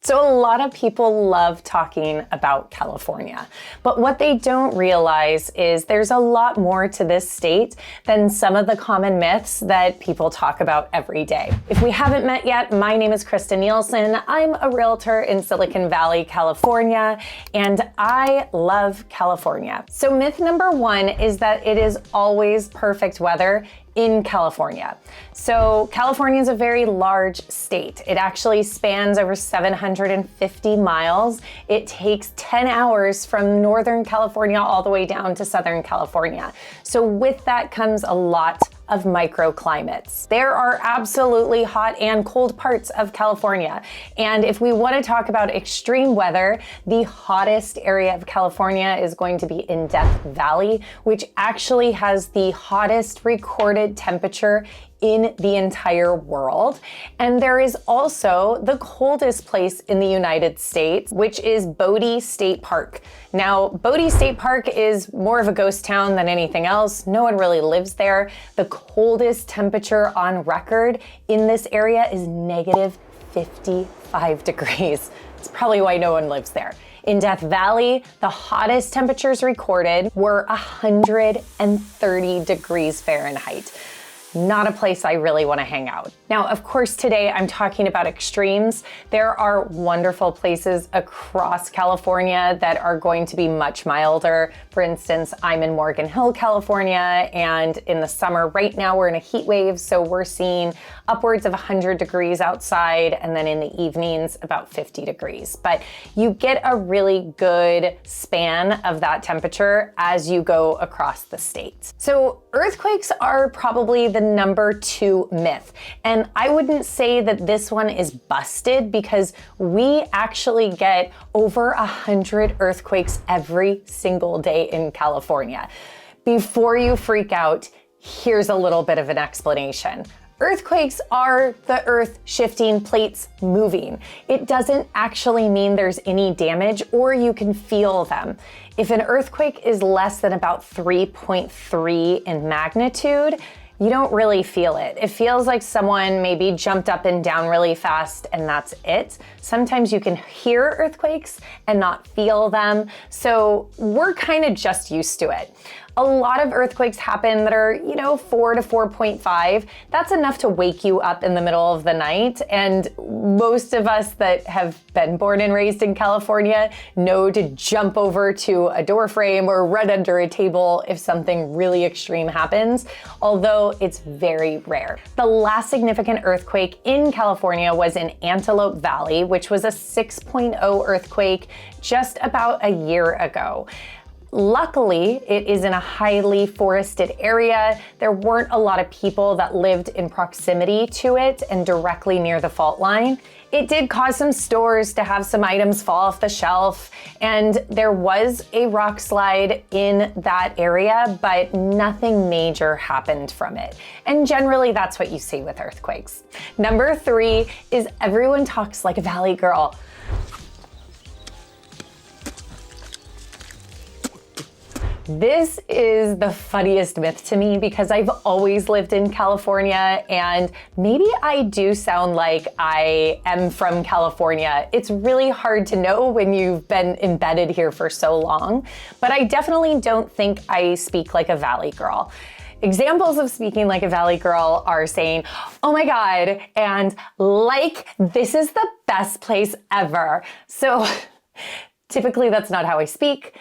So a lot of people love talking about California, but what they don't realize is there's a lot more to this state than some of the common myths that people talk about every day. If we haven't met yet, my name is Christa Nielsen. I'm a realtor in Silicon Valley, California, and I love California. So myth number one is that it is always perfect weather in California. So California is a very large state. It actually spans over 750 miles. It takes 10 hours from Northern California all the way down to Southern California. So with that comes a lot of microclimates. There are absolutely hot and cold parts of California. And if we want to talk about extreme weather, the hottest area of California is going to be in Death Valley, which actually has the hottest recorded temperature in the entire world. And there is also the coldest place in the United States, which is Bodie State Park. Now, Bodie State Park is more of a ghost town than anything else. No one really lives there. The coldest temperature on record in this area is negative 55 degrees. It's probably why no one lives there. In Death Valley, the hottest temperatures recorded were 130 degrees Fahrenheit. Not a place I really want to hang out. Now, of course, today I'm talking about extremes. There are wonderful places across California that are going to be much milder. For instance, I'm in Morgan Hill, California, and in the summer right now we're in a heat wave, so we're seeing upwards of 100 degrees outside, and then in the evenings about 50 degrees. But you get a really good span of that temperature as you go across the state. So earthquakes are probably the number 2 myth. And I wouldn't say that this one is busted because we actually get over 100 earthquakes every single day in California. Before you freak out, here's a little bit of an explanation. Earthquakes are the earth shifting, plates moving. It doesn't actually mean there's any damage or you can feel them. If an earthquake is less than about 3.3 in magnitude, you don't really feel it. It feels like someone maybe jumped up and down really fast and that's it. Sometimes you can hear earthquakes and not feel them. So we're kind of just used to it. A lot of earthquakes happen that are, 4 to 4.5. That's enough to wake you up in the middle of the night. And most of us that have been born and raised in California know to jump over to a door frame or run under a table if something really extreme happens, although it's very rare. The last significant earthquake in California was in Antelope Valley, which was a 6.0 earthquake just about a year ago. Luckily, it is in a highly forested area. There weren't a lot of people that lived in proximity to it and directly near the fault line. It did cause some stores to have some items fall off the shelf, and there was a rock slide in that area, but nothing major happened from it. And generally, that's what you see with earthquakes. Number 3 is everyone talks like a valley girl. This is the funniest myth to me because I've always lived in California and maybe I do sound like I am from California. It's really hard to know when you've been embedded here for so long, but I definitely don't think I speak like a valley girl. Examples of speaking like a valley girl are saying, "Oh my God," and "like, this is the best place ever." So typically that's not how I speak.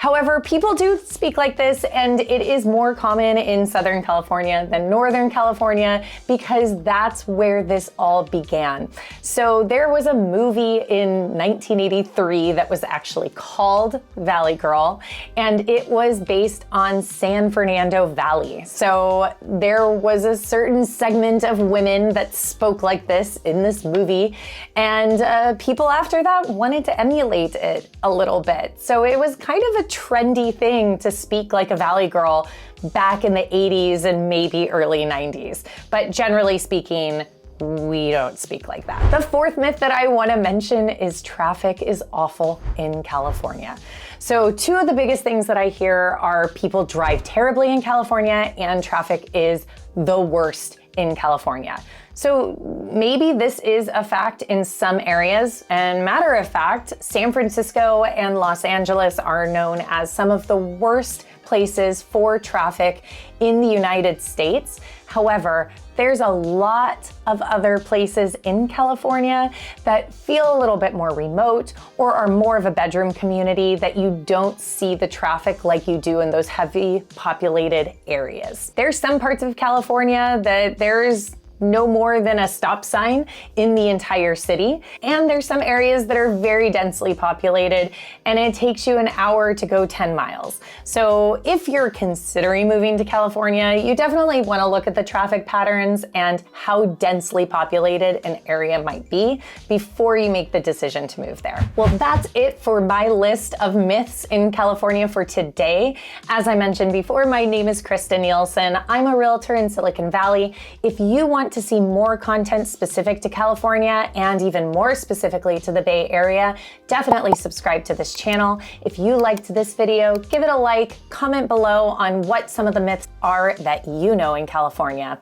However, people do speak like this, and it is more common in Southern California than Northern California because that's where this all began. So there was a movie in 1983 that was actually called Valley Girl, and it was based on San Fernando Valley. So there was a certain segment of women that spoke like this in this movie, and people after that wanted to emulate it a little bit. So it was kind of a trendy thing to speak like a valley girl back in the 80s and maybe early 90s. But generally speaking, we don't speak like that. The 4th myth that I want to mention is traffic is awful in California. So 2 of the biggest things that I hear are people drive terribly in California and traffic is the worst in California. So maybe this is a fact in some areas, and matter of fact, San Francisco and Los Angeles are known as some of the worst places for traffic in the United States. However, there's a lot of other places in California that feel a little bit more remote or are more of a bedroom community that you don't see the traffic like you do in those heavy populated areas. There's some parts of California that there's no more than a stop sign in the entire city. And there's some areas that are very densely populated and it takes you an hour to go 10 miles. So if you're considering moving to California, you definitely want to look at the traffic patterns and how densely populated an area might be before you make the decision to move there. Well, that's it for my list of myths in California for today. As I mentioned before, my name is Christa Nielsen. I'm a realtor in Silicon Valley. If you want to see more content specific to California and even more specifically to the Bay Area, definitely subscribe to this channel. If you liked this video, give it a like, comment below on what some of the myths are that you know in California.